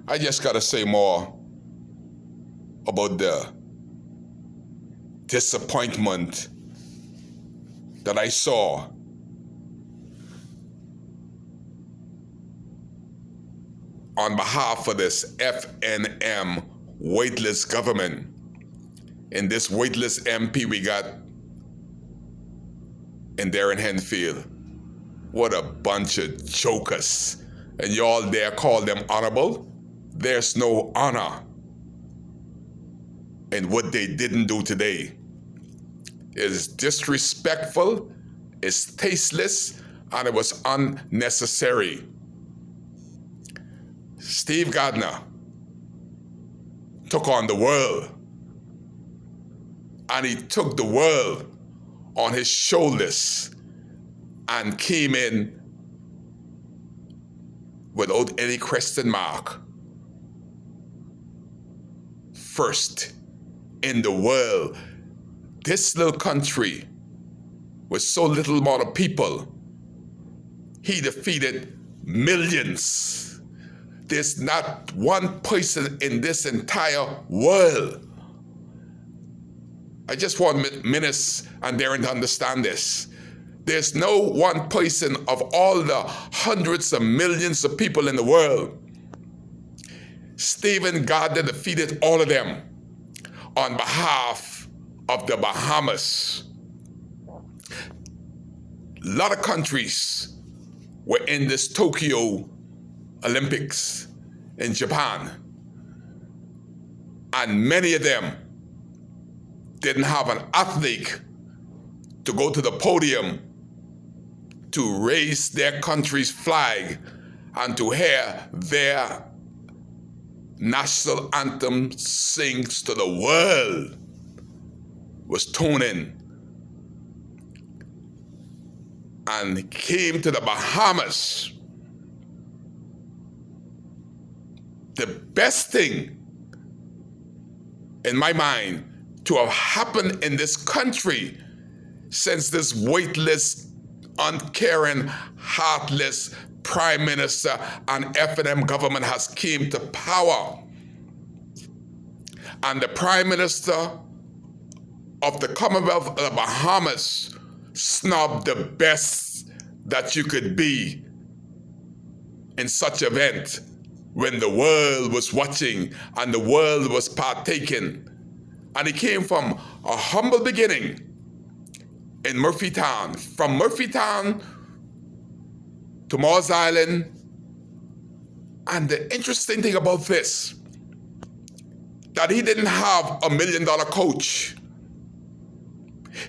I just gotta say more about the disappointment that I saw on behalf of this FNM weightless government. In this weightless MP we got in Darren Henfield. What a bunch of jokers. And y'all dare call them honorable? There's no honor in what they didn't do today. It is disrespectful, it's tasteless, and it was unnecessary. Steve Gardner took on the world, and he took the world on his shoulders and came in without any question mark. First in the world. This little country with so little amount of people, he defeated millions. There's not one person in this entire world. I just want Minnis and Darren to understand this. There's no one person of all the hundreds of millions of people in the world. Stephen Gardner defeated all of them on behalf of the Bahamas. A lot of countries were in this Tokyo Olympics in Japan, and many of them didn't have an athlete to go to the podium to raise their country's flag and to hear their national anthem sings to the world. Was tuning and came to the Bahamas. The best thing in my mind to have happened in this country since this weightless, uncaring, heartless Prime Minister and FNM government has came to power. And the Prime Minister of the Commonwealth of the Bahamas snubbed the best that you could be in such an event when the world was watching and the world was partaking. And he came from a humble beginning in Murphytown. From Murphytown to Mars Island. And the interesting thing about this, that he didn't have $1 million coach.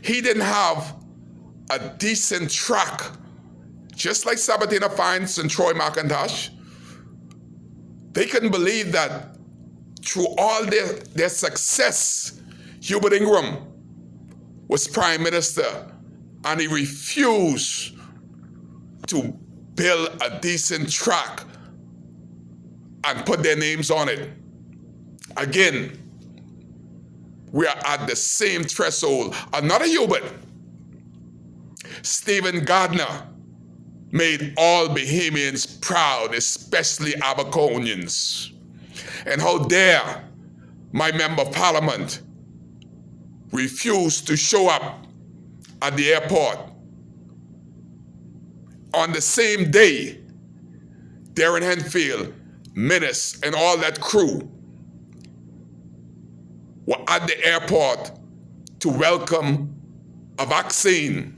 He didn't have a decent track, just like Sabatina Fines and Troy McIntosh. They couldn't believe that through all their success, Hubert Ingram was Prime Minister, and he refused to build a decent track and put their names on it. Again, we are at the same threshold. Another Hubert, Stephen Gardner, made all Bahamians proud, especially Aberconians. And how dare my member of parliament refuse to show up at the airport. On the same day, Darren Henfield, Minnis, and all that crew were at the airport to welcome a vaccine,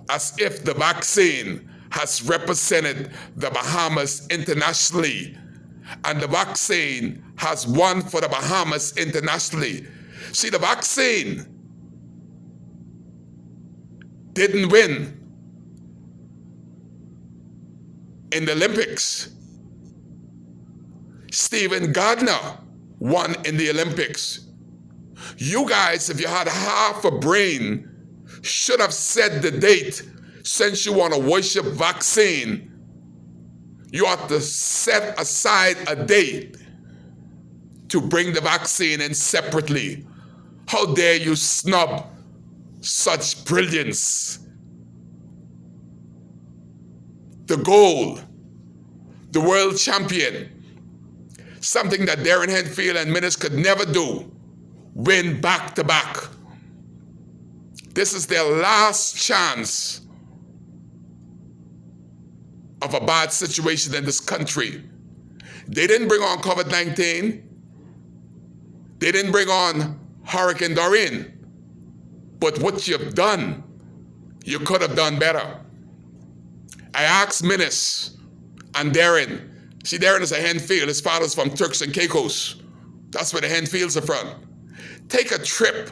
as if the vaccine has represented the Bahamas internationally, and the vaccine has won for the Bahamas internationally. See, the vaccine didn't win in the Olympics. Stephen Gardner won in the Olympics. You guys, if you had half a brain, should have set the date. Since you want to worship vaccine, you ought to set aside a date to bring the vaccine in separately. How dare you snub such brilliance? The gold, the world champion, something that Darren Henfield and Minnis could never do, win back-to-back. This is their last chance of a bad situation in this country. They didn't bring on COVID-19. They didn't bring on Hurricane Dorian. But what you've done, you could have done better. I asked Minnis and Darren. See, Darren is a Henfield. His father's from Turks and Caicos. That's where the Henfields are from. Take a trip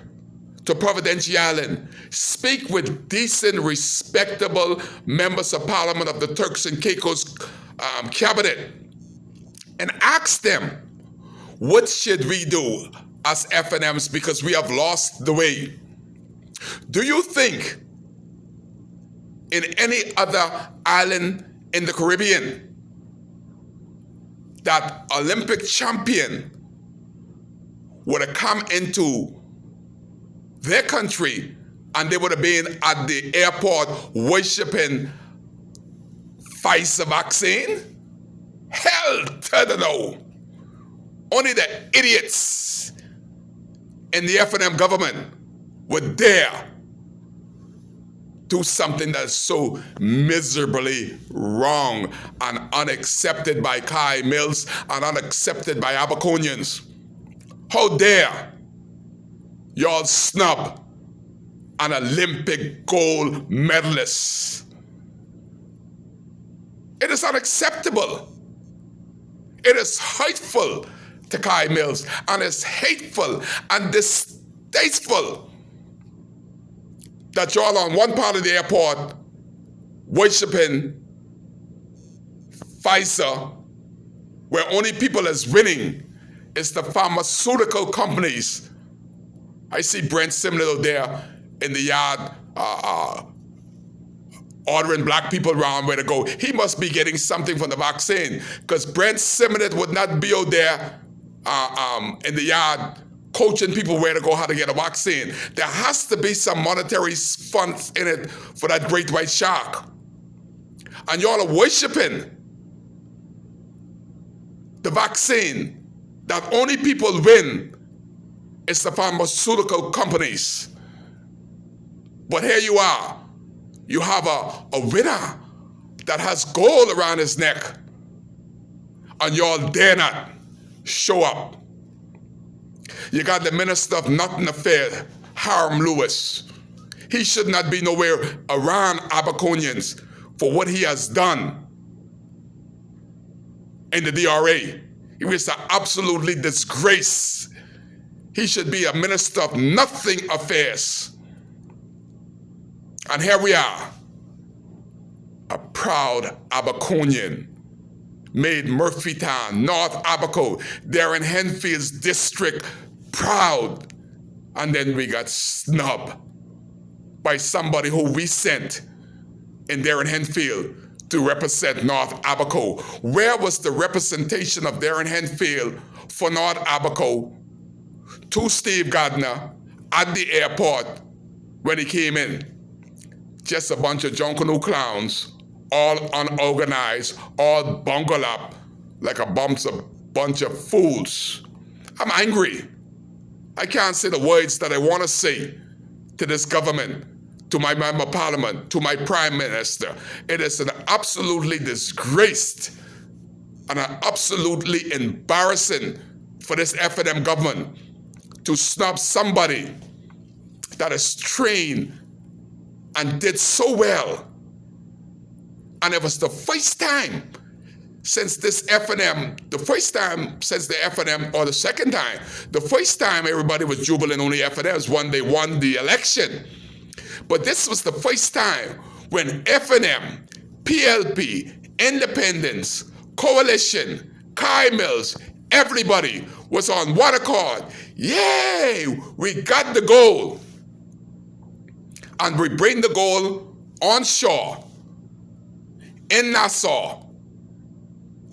to Providencia Island. Speak with decent, respectable members of Parliament of the Turks and Caicos cabinet and ask them, what should we do as FNMs because we have lost the way? Do you think in any other island in the Caribbean that Olympic champion would have come into their country and they would have been at the airport worshiping Pfizer vaccine? Hell to the no. Only the idiots in the FNM government would dare do something that's so miserably wrong and unaccepted by Kai Mills and unaccepted by Abaconians. How dare y'all snub an Olympic gold medalist? It is unacceptable. It is hateful to Kai Mills, and it's hateful and distasteful that y'all on one part of the airport worshiping Pfizer, where only people is winning is the pharmaceutical companies. I see Brent Simnett there in the yard ordering black people around where to go. He must be getting something from the vaccine, because Brent Simnett would not be out there in the yard coaching people where to go, how to get a vaccine. There has to be some monetary funds in it for that great white shark. And y'all are worshiping the vaccine that only people win is the pharmaceutical companies. But here you are. You have a winner that has gold around his neck, and y'all dare not show up. You got the Minister of Nothing Affairs, Hiram Lewis. He should not be nowhere around Abaconians for what he has done in the DRA. He was an absolutely disgrace. He should be a Minister of Nothing Affairs. And here we are, a proud Abaconian, made Murphytown, North Abaco, Darren Henfield's district proud. And then we got snubbed by somebody who we sent in Darren Henfield to represent North Abaco. Where was the representation of Darren Henfield for North Abaco to Steve Gardner at the airport when he came in? Just a bunch of Junkanoo clowns, all unorganized, all bungled up like a bunch of fools. I'm angry. I can't say the words that I want to say to this government, to my member of parliament, to my prime minister. It is an absolutely disgraced and an absolutely embarrassing for this FNM government to snub somebody that is trained and did so well. And it was the first time since this FNM, or the second time, the first time everybody was jubilant on the FNMs when they won the election. But this was the first time when FNM, PLP, Independence, Coalition, Kai Mills, everybody was on one accord. Yay, we got the goal. And we bring the goal on shore, in Nassau,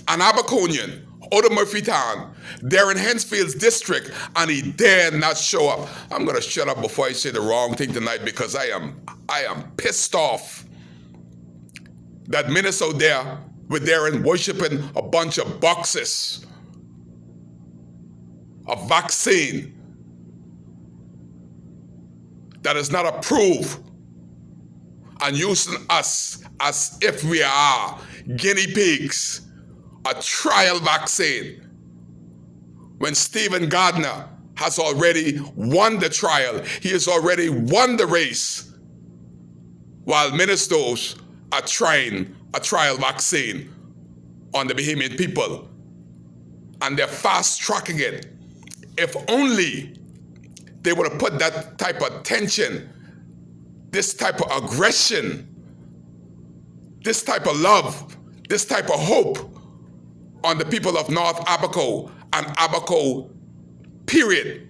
an Abaconian, out of Murphytown, Darren Henfield's district, and he dare not show up. I'm gonna shut up before I say the wrong thing tonight, because I am pissed off that Minnesota there with Darren worshiping a bunch of boxes a vaccine that is not approved and using us as if we are guinea pigs, a trial vaccine, when Stephen Gardner has already won the trial, he has already won the race, while ministers are trying a trial vaccine on the Bahamian people, and they're fast tracking it. If only they would have put that type of tension, this type of aggression, this type of love, this type of hope on the people of North Abaco and Abaco, period,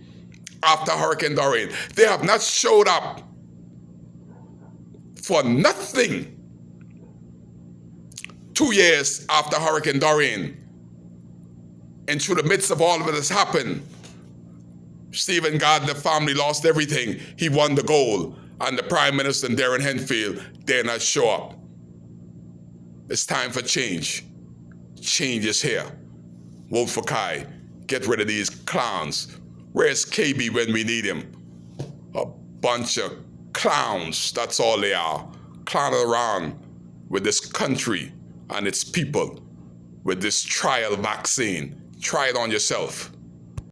after Hurricane Dorian. They have not showed up for nothing 2 years after Hurricane Dorian. And through the midst of all of it has happened, Stephen Gardner family lost everything. He won the gold. And the Prime Minister and Darren Henfield dare not show up. It's time for change. Change is here. Vote for Kai. Get rid of these clowns. Where's KB when we need him? A bunch of clowns, that's all they are. Clowning around with this country and its people with this trial vaccine. Try it on yourself.